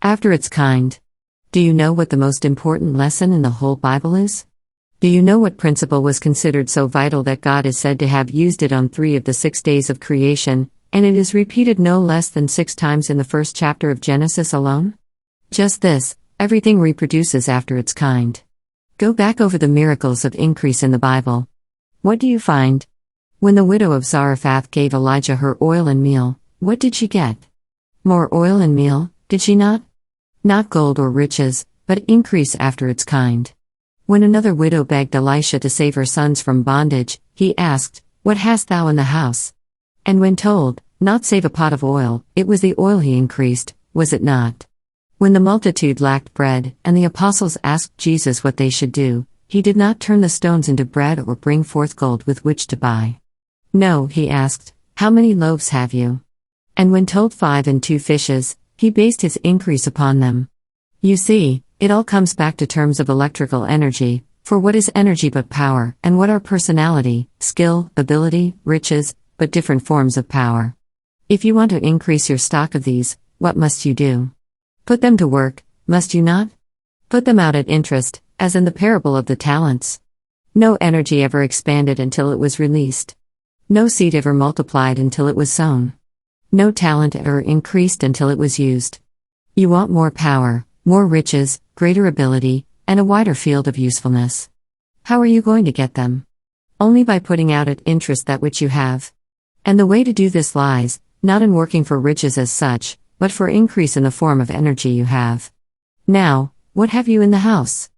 After its kind. Do you know what the most important lesson in the whole Bible is? Do you know what principle was considered so vital that God is said to have used it on 3 of the 6 days of creation, and it is repeated no less than 6 times in the first chapter of Genesis alone? Just this: everything reproduces after its kind. Go back over the miracles of increase in the Bible. What do you find? When the widow of Zarephath gave Elijah her oil and meal, what did she get? More oil and meal, did she not? Not gold or riches, but increase after its kind. When another widow begged Elisha to save her sons from bondage, he asked, "What hast thou in the house?" And when told, "Not save a pot of oil," it was the oil he increased, was it not? When the multitude lacked bread, and the apostles asked Jesus what they should do, he did not turn the stones into bread or bring forth gold with which to buy. No, he asked, "How many loaves have you?" And when told 5 and 2 fishes, he based his increase upon them. You see, it all comes back to terms of electrical energy, for what is energy but power, and what are personality, skill, ability, riches, but different forms of power? If you want to increase your stock of these, what must you do? Put them to work, must you not? Put them out at interest, as in the parable of the talents. No energy ever expanded until it was released. No seed ever multiplied until it was sown. No talent ever increased until it was used. You want more power, more riches, greater ability, and a wider field of usefulness. How are you going to get them? Only by putting out at interest that which you have. And the way to do this lies, not in working for riches as such, but for increase in the form of energy you have. Now, what have you in the house?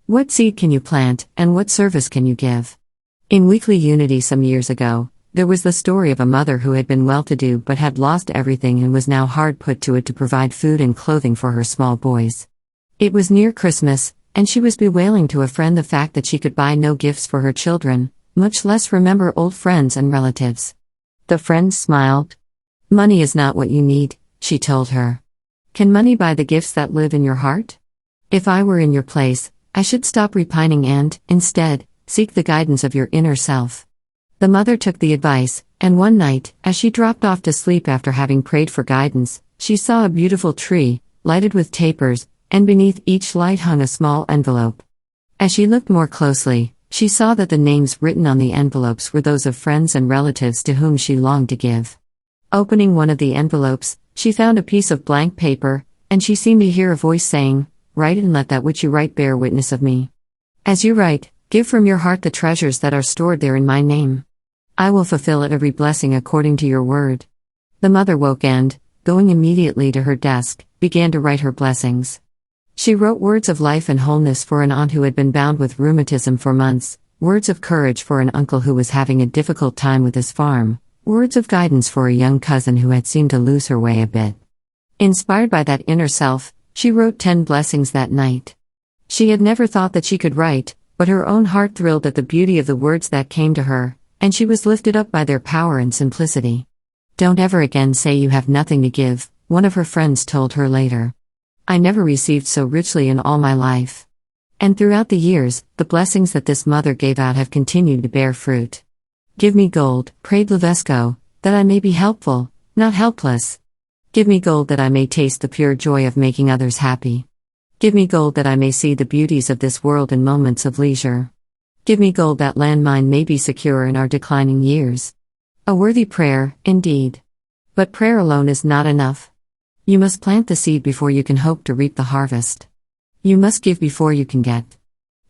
What seed can you plant, and what service can you give? In Weekly Unity some years ago, there was the story of a mother who had been well-to-do but had lost everything and was now hard put to it to provide food and clothing for her small boys. It was near Christmas, and she was bewailing to a friend the fact that she could buy no gifts for her children, much less remember old friends and relatives. The friend smiled. "Money is not what you need," she told her. "Can money buy the gifts that live in your heart? If I were in your place, I should stop repining and, instead, seek the guidance of your inner self." The mother took the advice, and one night, as she dropped off to sleep after having prayed for guidance, she saw a beautiful tree, lighted with tapers, and beneath each light hung a small envelope. As she looked more closely, she saw that the names written on the envelopes were those of friends and relatives to whom she longed to give. Opening one of the envelopes, she found a piece of blank paper, and she seemed to hear a voice saying, "Write and let that which you write bear witness of me. As you write, give from your heart the treasures that are stored there in my name. I will fulfill every blessing according to your word." The mother woke and, going immediately to her desk, began to write her blessings. She wrote words of life and wholeness for an aunt who had been bound with rheumatism for months, words of courage for an uncle who was having a difficult time with his farm, words of guidance for a young cousin who had seemed to lose her way a bit. Inspired by that inner self, she wrote 10 blessings that night. She had never thought that she could write, but her own heart thrilled at the beauty of the words that came to her, and she was lifted up by their power and simplicity. "Don't ever again say you have nothing to give," one of her friends told her later. "I never received so richly in all my life." And throughout the years, the blessings that this mother gave out have continued to bear fruit. "Give me gold," prayed Levesco, "that I may be helpful, not helpless. Give me gold that I may taste the pure joy of making others happy. Give me gold that I may see the beauties of this world in moments of leisure. Give me gold that landmine may be secure in our declining years." A worthy prayer, indeed. But prayer alone is not enough. You must plant the seed before you can hope to reap the harvest. You must give before you can get.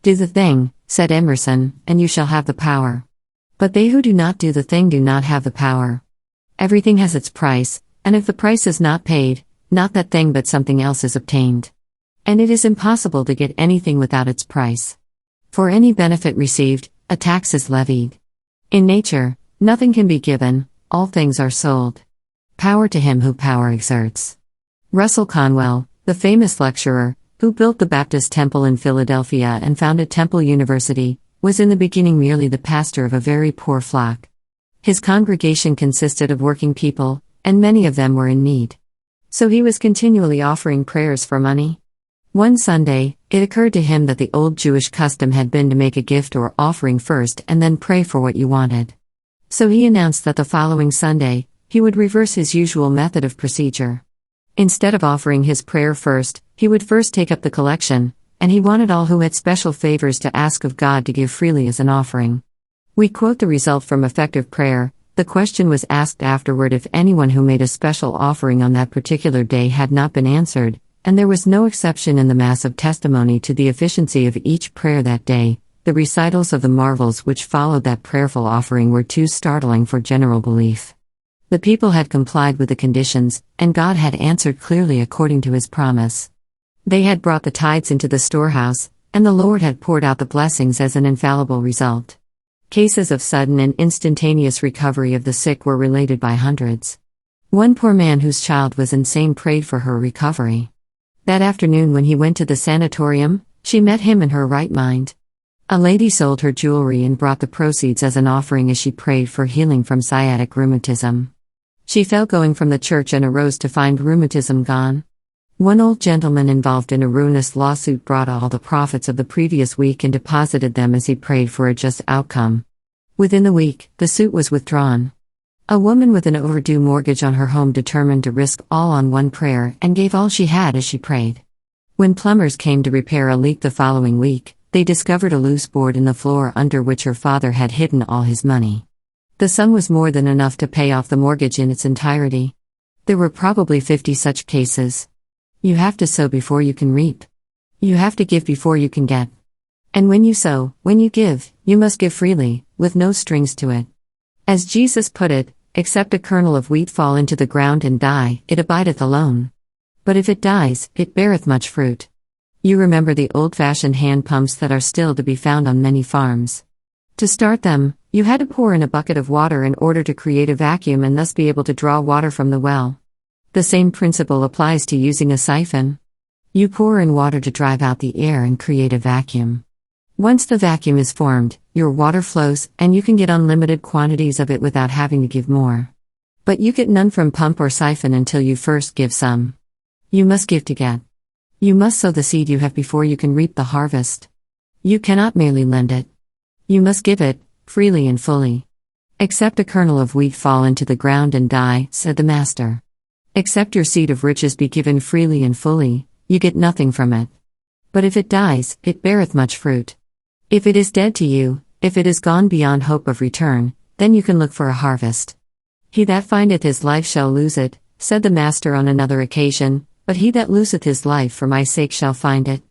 "Do the thing," said Emerson, "and you shall have the power. But they who do not do the thing do not have the power." Everything has its price, and if the price is not paid, not that thing but something else is obtained. And it is impossible to get anything without its price. For any benefit received, a tax is levied. In nature, nothing can be given, all things are sold. Power to him who power exerts. Russell Conwell, the famous lecturer, who built the Baptist Temple in Philadelphia and founded Temple University, was in the beginning merely the pastor of a very poor flock. His congregation consisted of working people, and many of them were in need. So he was continually offering prayers for money. One Sunday, it occurred to him that the old Jewish custom had been to make a gift or offering first and then pray for what you wanted. So he announced that the following Sunday, he would reverse his usual method of procedure. Instead of offering his prayer first, he would first take up the collection, and he wanted all who had special favors to ask of God to give freely as an offering. We quote the result from effective prayer. The question was asked afterward if anyone who made a special offering on that particular day had not been answered, and there was no exception in the massive testimony to the efficiency of each prayer that day. The recitals of the marvels which followed that prayerful offering were too startling for general belief. The people had complied with the conditions, and God had answered clearly according to his promise. They had brought the tithes into the storehouse, and the Lord had poured out the blessings as an infallible result. Cases of sudden and instantaneous recovery of the sick were related by hundreds. One poor man whose child was insane prayed for her recovery. That afternoon when he went to the sanatorium, she met him in her right mind. A lady sold her jewelry and brought the proceeds as an offering as she prayed for healing from sciatic rheumatism. She felt going from the church and arose to find rheumatism gone. One old gentleman involved in a ruinous lawsuit brought all the profits of the previous week and deposited them as he prayed for a just outcome. Within the week, the suit was withdrawn. A woman with an overdue mortgage on her home determined to risk all on one prayer and gave all she had as she prayed. When plumbers came to repair a leak the following week, they discovered a loose board in the floor under which her father had hidden all his money. The sum was more than enough to pay off the mortgage in its entirety. There were probably 50 such cases. You have to sow before you can reap. You have to give before you can get. And when you sow, when you give, you must give freely, with no strings to it. As Jesus put it, except a kernel of wheat fall into the ground and die, it abideth alone. But if it dies, it beareth much fruit. You remember the old-fashioned hand pumps that are still to be found on many farms. To start them, you had to pour in a bucket of water in order to create a vacuum and thus be able to draw water from the well. The same principle applies to using a siphon. You pour in water to drive out the air and create a vacuum. Once the vacuum is formed, your water flows, and you can get unlimited quantities of it without having to give more. But you get none from pump or siphon until you first give some. You must give to get. You must sow the seed you have before you can reap the harvest. You cannot merely lend it. You must give it, freely and fully. Except a kernel of wheat fall into the ground and die, said the Master. Except your seed of riches be given freely and fully, you get nothing from it. But if it dies, it beareth much fruit. If it is dead to you, if it is gone beyond hope of return, then you can look for a harvest. He that findeth his life shall lose it, said the Master on another occasion, but he that loseth his life for my sake shall find it.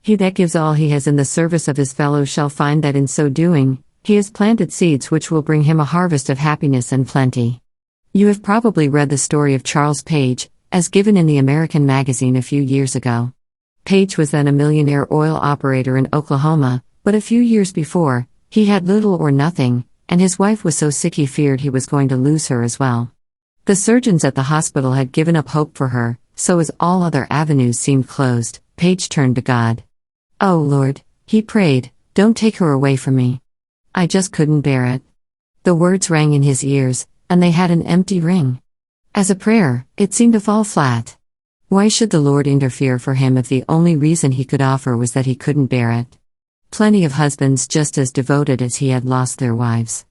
He that gives all he has in the service of his fellows shall find that in so doing, he has planted seeds which will bring him a harvest of happiness and plenty. You have probably read the story of Charles Page, as given in the American magazine a few years ago. Page was then a millionaire oil operator in Oklahoma, but a few years before, he had little or nothing, and his wife was so sick he feared he was going to lose her as well. The surgeons at the hospital had given up hope for her, so as all other avenues seemed closed, Page turned to God. "Oh Lord," he prayed, "don't take her away from me. I just couldn't bear it." The words rang in his ears, and they had an empty ring. As a prayer, it seemed to fall flat. Why should the Lord interfere for him if the only reason he could offer was that he couldn't bear it? Plenty of husbands just as devoted as he had lost their wives.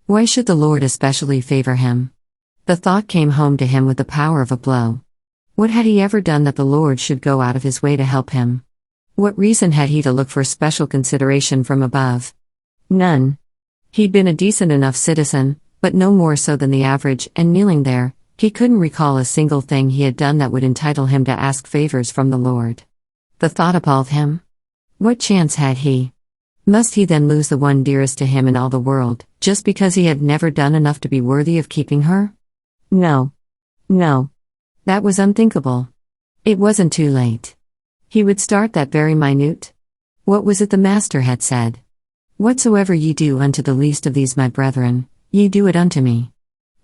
Why should the Lord especially favor him? The thought came home to him with the power of a blow. What had he ever done that the Lord should go out of his way to help him? What reason had he to look for special consideration from above? None. He'd been a decent enough citizen, but no more so than the average, and kneeling there, he couldn't recall a single thing he had done that would entitle him to ask favors from the Lord. The thought appalled him. What chance had he? Must he then lose the one dearest to him in all the world, just because he had never done enough to be worthy of keeping her? No. No. That was unthinkable. It wasn't too late. He would start that very minute. What was it the Master had said? "Whatsoever ye do unto the least of these my brethren, ye do it unto me."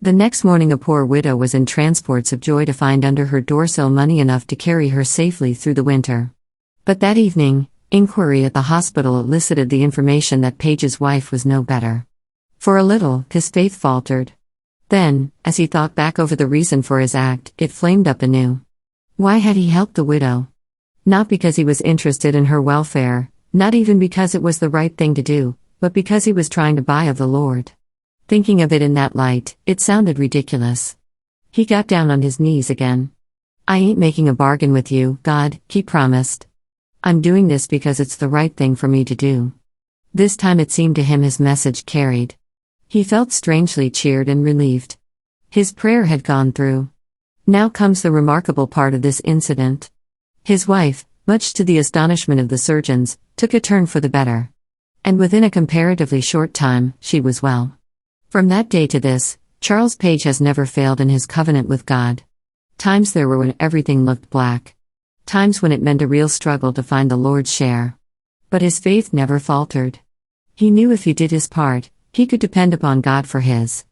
The next morning a poor widow was in transports of joy to find under her doorsill money enough to carry her safely through the winter. But that evening, inquiry at the hospital elicited the information that Page's wife was no better. For a little, his faith faltered. Then, as he thought back over the reason for his act, it flamed up anew. Why had he helped the widow? Not because he was interested in her welfare, not even because it was the right thing to do, but because he was trying to buy of the Lord. Thinking of it in that light, it sounded ridiculous. He got down on his knees again. I ain't making a bargain with you, God, he promised. I'm doing this because it's the right thing for me to do. This time it seemed to him his message carried. He felt strangely cheered and relieved. His prayer had gone through. Now comes the remarkable part of this incident. His wife, much to the astonishment of the surgeons, took a turn for the better. And within a comparatively short time, she was well. From that day to this, Charles Page has never failed in his covenant with God. Times there were when everything looked black. Times when it meant a real struggle to find the Lord's share. But his faith never faltered. He knew if he did his part, he could depend upon God for his.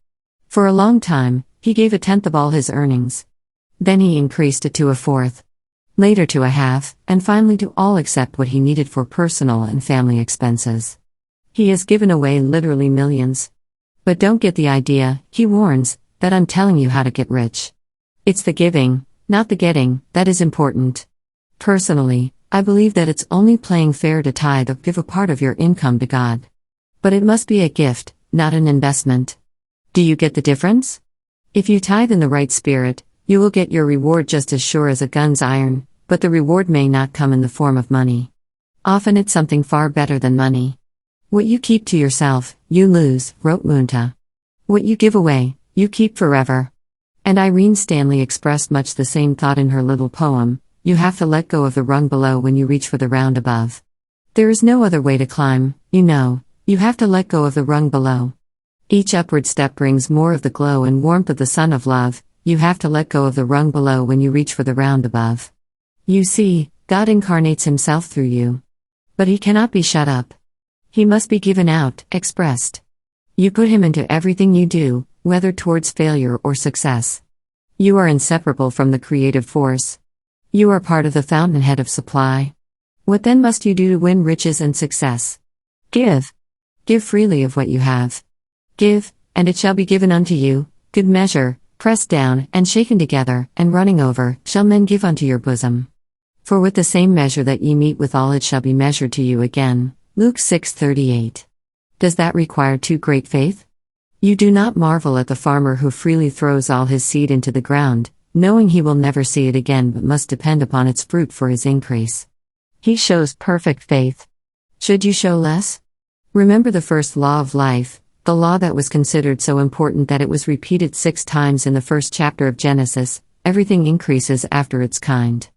For a long time, he gave 1/10 of all his earnings. Then he increased it to 1/4. Later to 1/2, and finally to all except what he needed for personal and family expenses. He has given away literally millions. But don't get the idea, he warns, that I'm telling you how to get rich. It's the giving, not the getting, that is important. Personally, I believe that it's only playing fair to tithe or give a part of your income to God. But it must be a gift, not an investment. Do you get the difference? If you tithe in the right spirit, you will get your reward just as sure as a gun's iron, but the reward may not come in the form of money. Often it's something far better than money. What you keep to yourself, you lose, wrote Munta. What you give away, you keep forever. And Irene Stanley expressed much the same thought in her little poem, you have to let go of the rung below when you reach for the round above. There is no other way to climb, you have to let go of the rung below. Each upward step brings more of the glow and warmth of the sun of love, you have to let go of the rung below when you reach for the round above. You see, God incarnates himself through you. But he cannot be shut up. He must be given out, expressed. You put him into everything you do, whether towards failure or success. You are inseparable from the creative force. You are part of the fountainhead of supply. What then must you do to win riches and success? Give. Give freely of what you have. Give, and it shall be given unto you, good measure, pressed down, and shaken together, and running over, shall men give unto your bosom. For with the same measure that ye mete withal it shall be measured to you again. Luke 6:38. Does that require too great faith? You do not marvel at the farmer who freely throws all his seed into the ground, knowing he will never see it again but must depend upon its fruit for his increase. He shows perfect faith. Should you show less? Remember the first law of life, the law that was considered so important that it was repeated 6 times in the first chapter of Genesis, everything increases after its kind.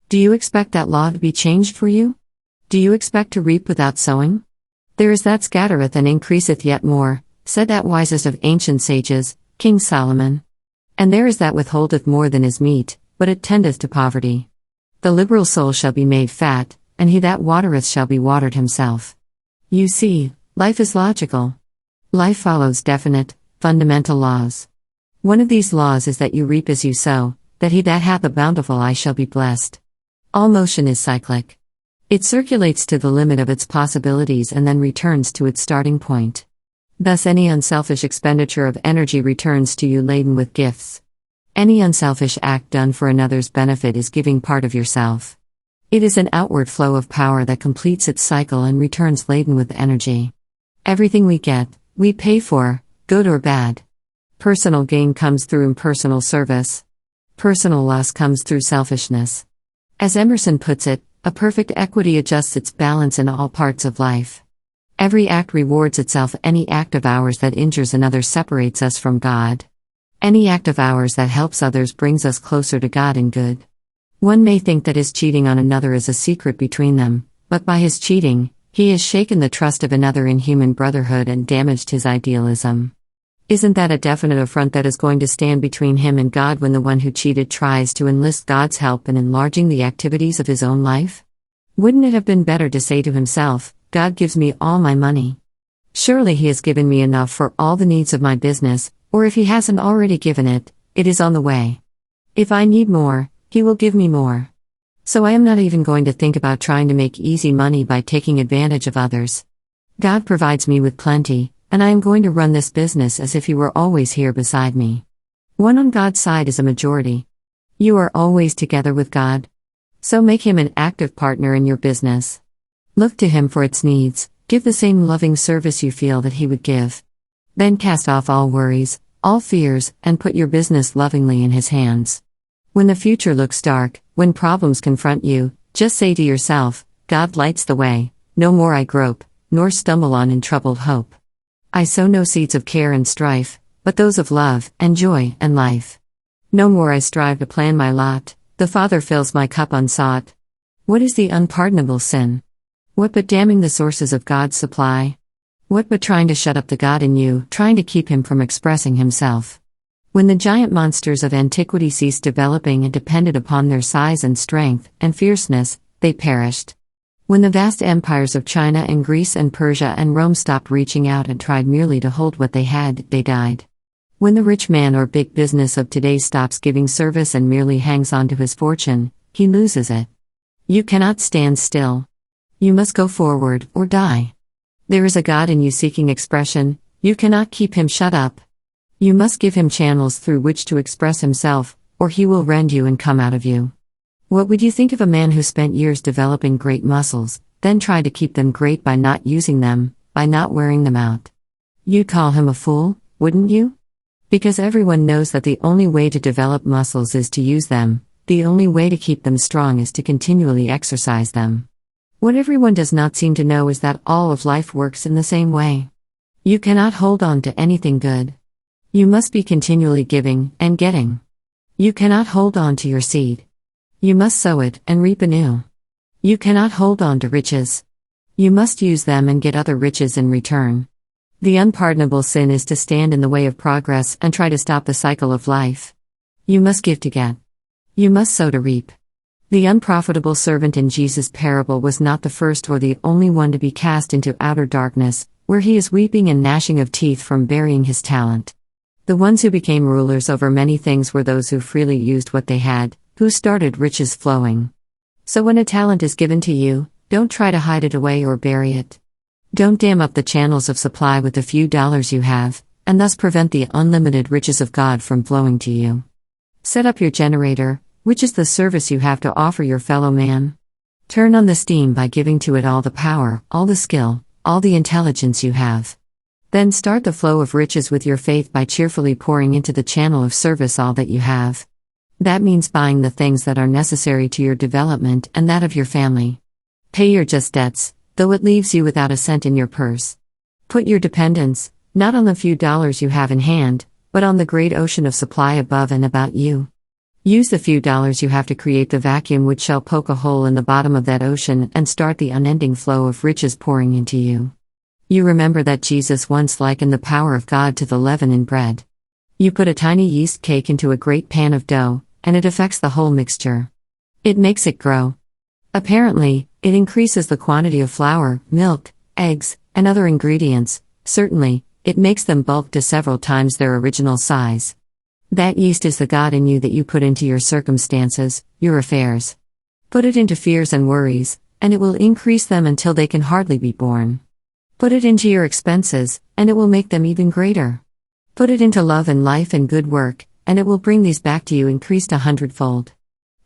Do you expect that law to be changed for you? Do you expect to reap without sowing? There is that scattereth and increaseth yet more, said that wisest of ancient sages, King Solomon. And there is that withholdeth more than is meet, but it tendeth to poverty. The liberal soul shall be made fat, and he that watereth shall be watered himself. You see, life is logical. Life follows definite, fundamental laws. One of these laws is that you reap as you sow, that he that hath a bountiful eye shall be blessed. All motion is cyclic. It circulates to the limit of its possibilities and then returns to its starting point. Thus any unselfish expenditure of energy returns to you laden with gifts. Any unselfish act done for another's benefit is giving part of yourself. It is an outward flow of power that completes its cycle and returns laden with energy. Everything we get, we pay for, good or bad. Personal gain comes through impersonal service. Personal loss comes through selfishness. As Emerson puts it, a perfect equity adjusts its balance in all parts of life. Every act rewards itself. Any act of ours that injures another separates us from God. Any act of ours that helps others brings us closer to God in good. One may think that his cheating on another is a secret between them, but by his cheating, he has shaken the trust of another in human brotherhood and damaged his idealism. Isn't that a definite affront that is going to stand between him and God when the one who cheated tries to enlist God's help in enlarging the activities of his own life? Wouldn't it have been better to say to himself, God gives me all my money. Surely he has given me enough for all the needs of my business, or if he hasn't already given it, it is on the way. If I need more, he will give me more. So I am not even going to think about trying to make easy money by taking advantage of others. God provides me with plenty, and I am going to run this business as if he were always here beside me. One on God's side is a majority. You are always together with God. So make him an active partner in your business. Look to him for its needs, give the same loving service you feel that he would give. Then cast off all worries, all fears, and put your business lovingly in his hands. When the future looks dark, when problems confront you, just say to yourself, God lights the way, no more I grope, nor stumble on in troubled hope. I sow no seeds of care and strife, but those of love, and joy, and life. No more I strive to plan my lot, the Father fills my cup unsought. What is the unpardonable sin? What but damning the sources of God's supply? What but trying to shut up the God in you, trying to keep him from expressing himself? When the giant monsters of antiquity ceased developing and depended upon their size and strength and fierceness, they perished. When the vast empires of China and Greece and Persia and Rome stopped reaching out and tried merely to hold what they had, they died. When the rich man or big business of today stops giving service and merely hangs on to his fortune, he loses it. You cannot stand still. You must go forward or die. There is a God in you seeking expression, you cannot keep him shut up. You must give him channels through which to express himself, or he will rend you and come out of you. What would you think of a man who spent years developing great muscles, then tried to keep them great by not using them, by not wearing them out? You'd call him a fool, wouldn't you? Because everyone knows that the only way to develop muscles is to use them, the only way to keep them strong is to continually exercise them. What everyone does not seem to know is that all of life works in the same way. You cannot hold on to anything good. You must be continually giving and getting. You cannot hold on to your seed. You must sow it and reap anew. You cannot hold on to riches. You must use them and get other riches in return. The unpardonable sin is to stand in the way of progress and try to stop the cycle of life. You must give to get. You must sow to reap. The unprofitable servant in Jesus' parable was not the first or the only one to be cast into outer darkness, where he is weeping and gnashing of teeth from burying his talent. The ones who became rulers over many things were those who freely used what they had, who started riches flowing. So when a talent is given to you, don't try to hide it away or bury it. Don't dam up the channels of supply with the few dollars you have, and thus prevent the unlimited riches of God from flowing to you. Set up your generator, which is the service you have to offer your fellow man. Turn on the steam by giving to it all the power, all the skill, all the intelligence you have. Then start the flow of riches with your faith by cheerfully pouring into the channel of service all that you have. That means buying the things that are necessary to your development and that of your family. Pay your just debts, though it leaves you without a cent in your purse. Put your dependence, not on the few dollars you have in hand, but on the great ocean of supply above and about you. Use the few dollars you have to create the vacuum which shall poke a hole in the bottom of that ocean and start the unending flow of riches pouring into you. You remember that Jesus once likened the power of God to the leaven in bread. You put a tiny yeast cake into a great pan of dough, and it affects the whole mixture. It makes it grow. Apparently, it increases the quantity of flour, milk, eggs, and other ingredients. Certainly, it makes them bulk to several times their original size. That yeast is the God in you that you put into your circumstances, your affairs. Put it into fears and worries, and it will increase them until they can hardly be borne. Put it into your expenses, and it will make them even greater. Put it into love and life and good work, and it will bring these back to you increased 100-fold.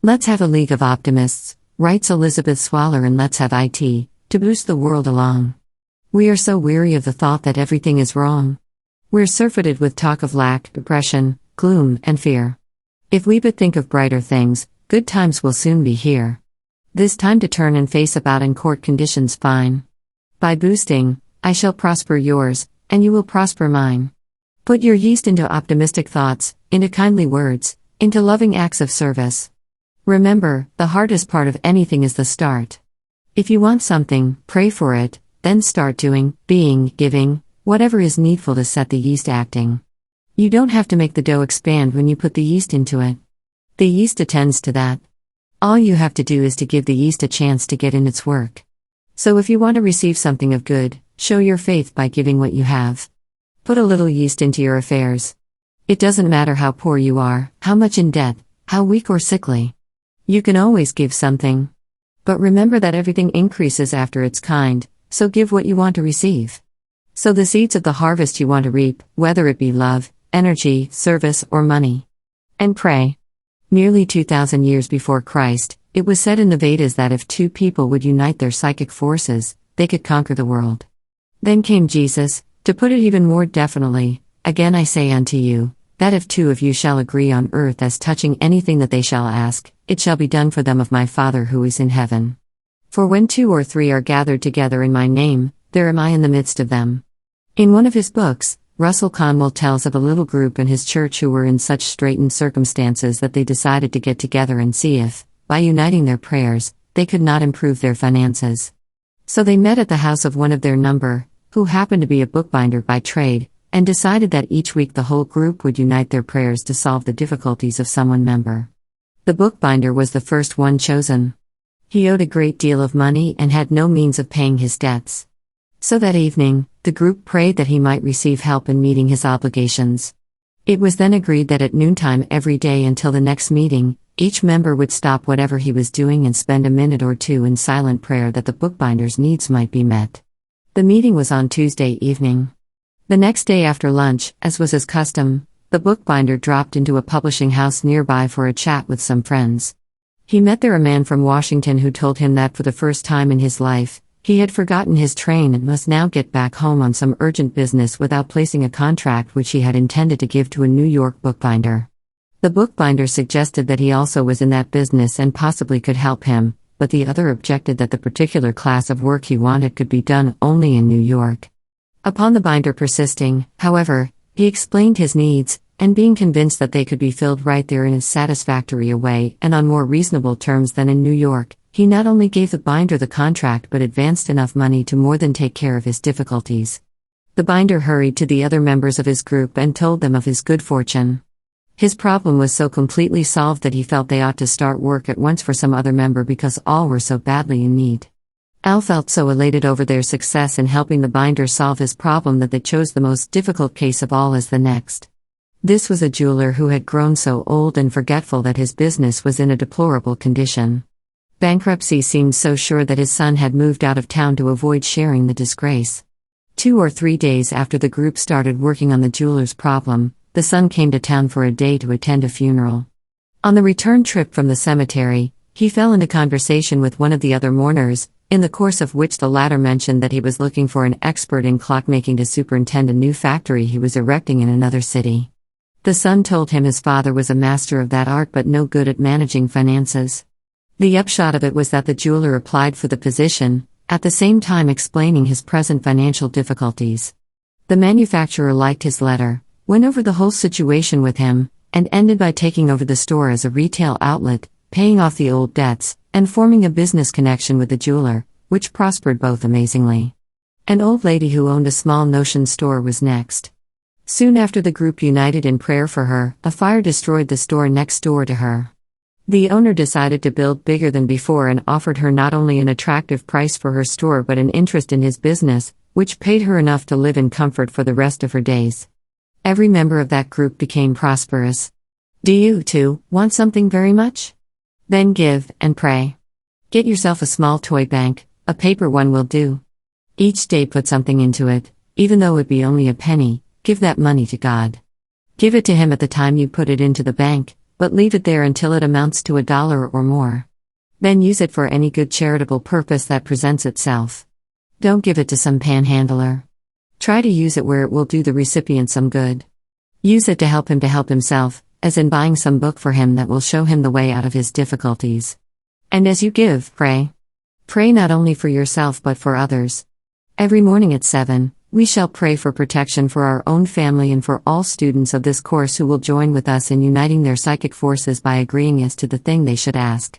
Let's have a league of optimists, writes Elizabeth Swaller, and let's have IT, to boost the world along. We are so weary of the thought that everything is wrong. We're surfeited with talk of lack, depression, gloom, and fear. If we but think of brighter things, good times will soon be here. This time to turn and face about and court conditions fine. By boosting, I shall prosper yours, and you will prosper mine. Put your yeast into optimistic thoughts, into kindly words, into loving acts of service. Remember, the hardest part of anything is the start. If you want something, pray for it, then start doing, being, giving, whatever is needful to set the yeast acting. You don't have to make the dough expand when you put the yeast into it. The yeast attends to that. All you have to do is to give the yeast a chance to get in its work. So if you want to receive something of good, show your faith by giving what you have. Put a little yeast into your affairs. It doesn't matter how poor you are, how much in debt, how weak or sickly. You can always give something. But remember that everything increases after its kind, so give what you want to receive. Sow the seeds of the harvest you want to reap, whether it be love, energy, service, or money. And pray. Nearly 2,000 years before Christ, it was said in the Vedas that if two people would unite their psychic forces, they could conquer the world. Then came Jesus, to put it even more definitely, again I say unto you, that if 2 of you shall agree on earth as touching anything that they shall ask, it shall be done for them of my Father who is in heaven. For when 2 or 3 are gathered together in my name, there am I in the midst of them." In one of his books, Russell Conwell tells of a little group in his church who were in such straitened circumstances that they decided to get together and see if, by uniting their prayers, they could not improve their finances. So they met at the house of one of their number, who happened to be a bookbinder by trade, and decided that each week the whole group would unite their prayers to solve the difficulties of some one member. The bookbinder was the first one chosen. He owed a great deal of money and had no means of paying his debts. So that evening, the group prayed that he might receive help in meeting his obligations. It was then agreed that at noontime every day until the next meeting, each member would stop whatever he was doing and spend a minute or 2 in silent prayer that the bookbinder's needs might be met. The meeting was on Tuesday evening. The next day after lunch, as was his custom, the bookbinder dropped into a publishing house nearby for a chat with some friends. He met there a man from Washington who told him that for the first time in his life, he had forgotten his train and must now get back home on some urgent business without placing a contract which he had intended to give to a New York bookbinder. The bookbinder suggested that he also was in that business and possibly could help him, but the other objected that the particular class of work he wanted could be done only in New York. Upon the binder persisting, however, he explained his needs, and being convinced that they could be filled right there in a satisfactory way and on more reasonable terms than in New York, he not only gave the binder the contract but advanced enough money to more than take care of his difficulties. The binder hurried to the other members of his group and told them of his good fortune. His problem was so completely solved that he felt they ought to start work at once for some other member because all were so badly in need. Al felt so elated over their success in helping the binder solve his problem that they chose the most difficult case of all as the next. This was a jeweler who had grown so old and forgetful that his business was in a deplorable condition. Bankruptcy seemed so sure that his son had moved out of town to avoid sharing the disgrace. 2 or 3 days after the group started working on the jeweler's problem, the son came to town for a day to attend a funeral. On the return trip from the cemetery, he fell into conversation with one of the other mourners, in the course of which the latter mentioned that he was looking for an expert in clockmaking to superintend a new factory he was erecting in another city. The son told him his father was a master of that art but no good at managing finances. The upshot of it was that the jeweler applied for the position, at the same time explaining his present financial difficulties. The manufacturer liked his letter, went over the whole situation with him, and ended by taking over the store as a retail outlet, paying off the old debts, and forming a business connection with the jeweler, which prospered both amazingly. An old lady who owned a small notion store was next. Soon after the group united in prayer for her, a fire destroyed the store next door to her. The owner decided to build bigger than before and offered her not only an attractive price for her store but an interest in his business, which paid her enough to live in comfort for the rest of her days. Every member of that group became prosperous. Do you, too, want something very much? Then give, and pray. Get yourself a small toy bank, a paper one will do. Each day put something into it, even though it be only a penny, give that money to God. Give it to Him at the time you put it into the bank, but leave it there until it amounts to $1 or more. Then use it for any good charitable purpose that presents itself. Don't give it to some panhandler. Try to use it where it will do the recipient some good. Use it to help him to help himself, as in buying some book for him that will show him the way out of his difficulties. And as you give, pray. Pray not only for yourself but for others. Every morning at 7, we shall pray for protection for our own family and for all students of this course who will join with us in uniting their psychic forces by agreeing as to the thing they should ask.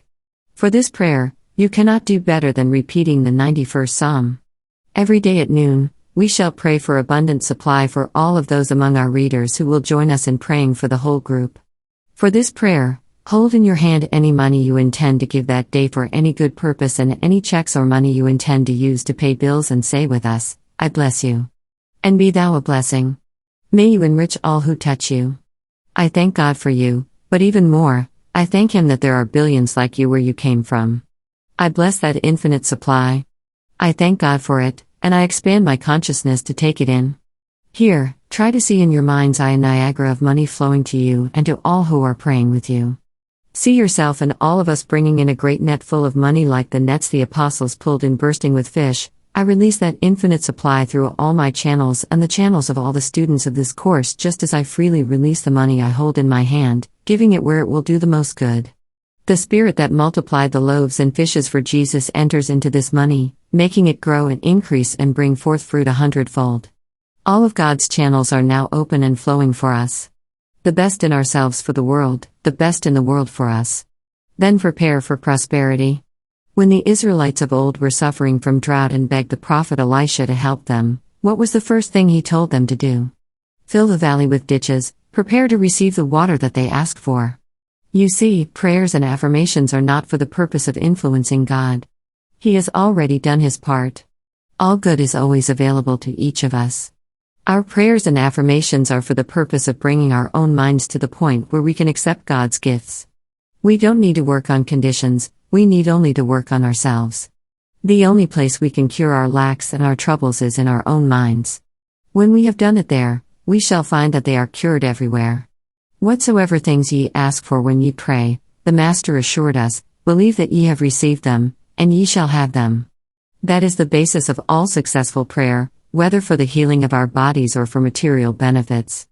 For this prayer, you cannot do better than repeating the 91st Psalm. Every day at noon, we shall pray for abundant supply for all of those among our readers who will join us in praying for the whole group. For this prayer, hold in your hand any money you intend to give that day for any good purpose and any checks or money you intend to use to pay bills and say with us, I bless you. And be thou a blessing. May you enrich all who touch you. I thank God for you, but even more, I thank Him that there are billions like you where you came from. I bless that infinite supply. I thank God for it, and I expand my consciousness to take it in. Here, try to see in your mind's eye a Niagara of money flowing to you and to all who are praying with you. See yourself and all of us bringing in a great net full of money like the nets the apostles pulled in bursting with fish, I release that infinite supply through all my channels and the channels of all the students of this course, just as I freely release the money I hold in my hand, giving it where it will do the most good. The Spirit that multiplied the loaves and fishes for Jesus enters into this money, making it grow and increase and bring forth fruit 100-fold. All of God's channels are now open and flowing for us. The best in ourselves for the world, the best in the world for us. Then prepare for prosperity. When the Israelites of old were suffering from drought and begged the prophet Elisha to help them, what was the first thing he told them to do? Fill the valley with ditches, prepare to receive the water that they asked for. You see, prayers and affirmations are not for the purpose of influencing God. He has already done his part. All good is always available to each of us. Our prayers and affirmations are for the purpose of bringing our own minds to the point where we can accept God's gifts. We don't need to work on conditions, we need only to work on ourselves. The only place we can cure our lacks and our troubles is in our own minds. When we have done it there, we shall find that they are cured everywhere. Whatsoever things ye ask for when ye pray, the Master assured us, believe that ye have received them, and ye shall have them. That is the basis of all successful prayer, whether for the healing of our bodies or for material benefits.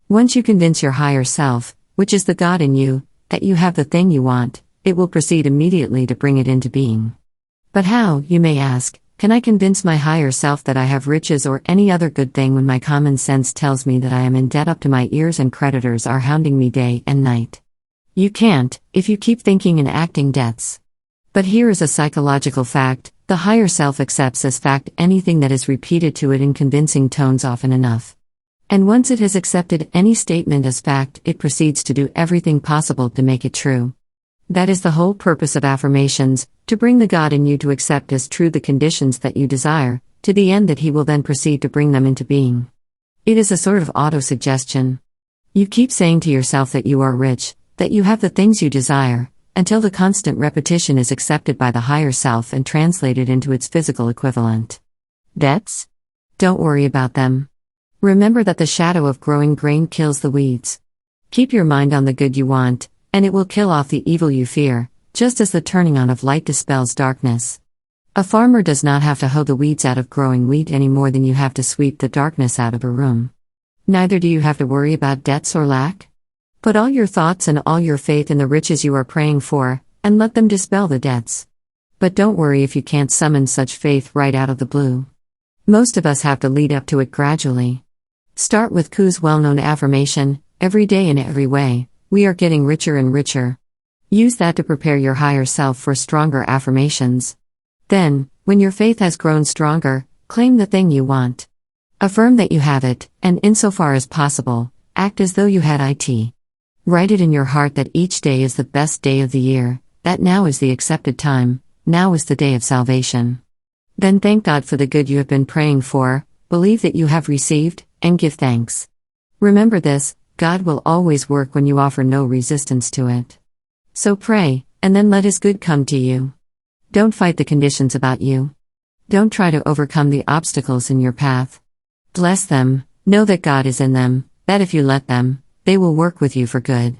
Once you convince your higher self, which is the God in you, that you have the thing you want, it will proceed immediately to bring it into being. But how, you may ask, can I convince my higher self that I have riches or any other good thing when my common sense tells me that I am in debt up to my ears and creditors are hounding me day and night? You can't, if you keep thinking and acting debts. But here is a psychological fact: the higher self accepts as fact anything that is repeated to it in convincing tones often enough. And once it has accepted any statement as fact, it proceeds to do everything possible to make it true. That is the whole purpose of affirmations, to bring the God in you to accept as true the conditions that you desire, to the end that he will then proceed to bring them into being. It is a sort of auto-suggestion. You keep saying to yourself that you are rich, that you have the things you desire, until the constant repetition is accepted by the higher self and translated into its physical equivalent. Debts? Don't worry about them. Remember that the shadow of growing grain kills the weeds. Keep your mind on the good you want, and it will kill off the evil you fear, just as the turning on of light dispels darkness. A farmer does not have to hoe the weeds out of growing wheat any more than you have to sweep the darkness out of a room. Neither do you have to worry about debts or lack. Put all your thoughts and all your faith in the riches you are praying for, and let them dispel the debts. But don't worry if you can't summon such faith right out of the blue. Most of us have to lead up to it gradually. Start with Ku's well-known affirmation, every day in every way, we are getting richer and richer. Use that to prepare your higher self for stronger affirmations. Then, when your faith has grown stronger, claim the thing you want. Affirm that you have it, and insofar as possible, act as though you had it. Write it in your heart that each day is the best day of the year, that now is the accepted time, now is the day of salvation. Then thank God for the good you have been praying for, believe that you have received, and give thanks. Remember this: God will always work when you offer no resistance to it. So pray, and then let His good come to you. Don't fight the conditions about you. Don't try to overcome the obstacles in your path. Bless them, know that God is in them, that if you let them, they will work with you for good.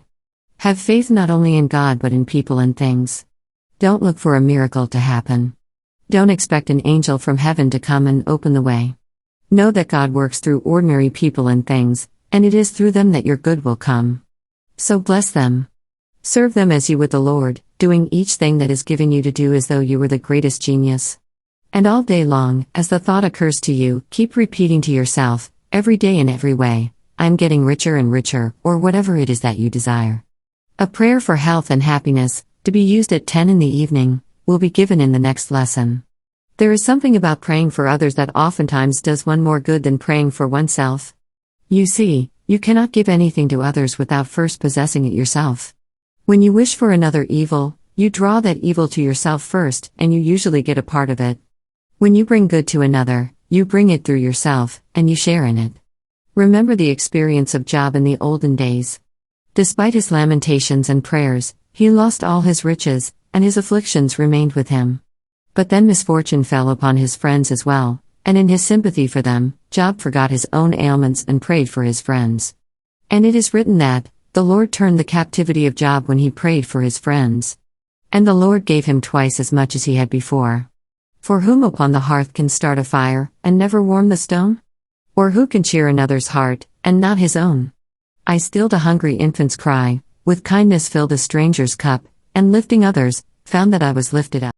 Have faith not only in God but in people and things. Don't look for a miracle to happen. Don't expect an angel from heaven to come and open the way. Know that God works through ordinary people and things, and it is through them that your good will come. So bless them. Serve them as you would the Lord, doing each thing that is given you to do as though you were the greatest genius. And all day long, as the thought occurs to you, keep repeating to yourself, every day in every way, I'm getting richer and richer, or whatever it is that you desire. A prayer for health and happiness, to be used at 10 in the evening, will be given in the next lesson. There is something about praying for others that oftentimes does one more good than praying for oneself. You see, you cannot give anything to others without first possessing it yourself. When you wish for another evil, you draw that evil to yourself first, and you usually get a part of it. When you bring good to another, you bring it through yourself, and you share in it. Remember the experience of Job in the olden days. Despite his lamentations and prayers, he lost all his riches, and his afflictions remained with him. But then misfortune fell upon his friends as well, and in his sympathy for them, Job forgot his own ailments and prayed for his friends. And it is written that, the Lord turned the captivity of Job when he prayed for his friends. And the Lord gave him twice as much as he had before. For whom upon the hearth can start a fire, and never warm the stone? Or who can cheer another's heart, and not his own? I stilled a hungry infant's cry, with kindness filled a stranger's cup, and lifting others, found that I was lifted up.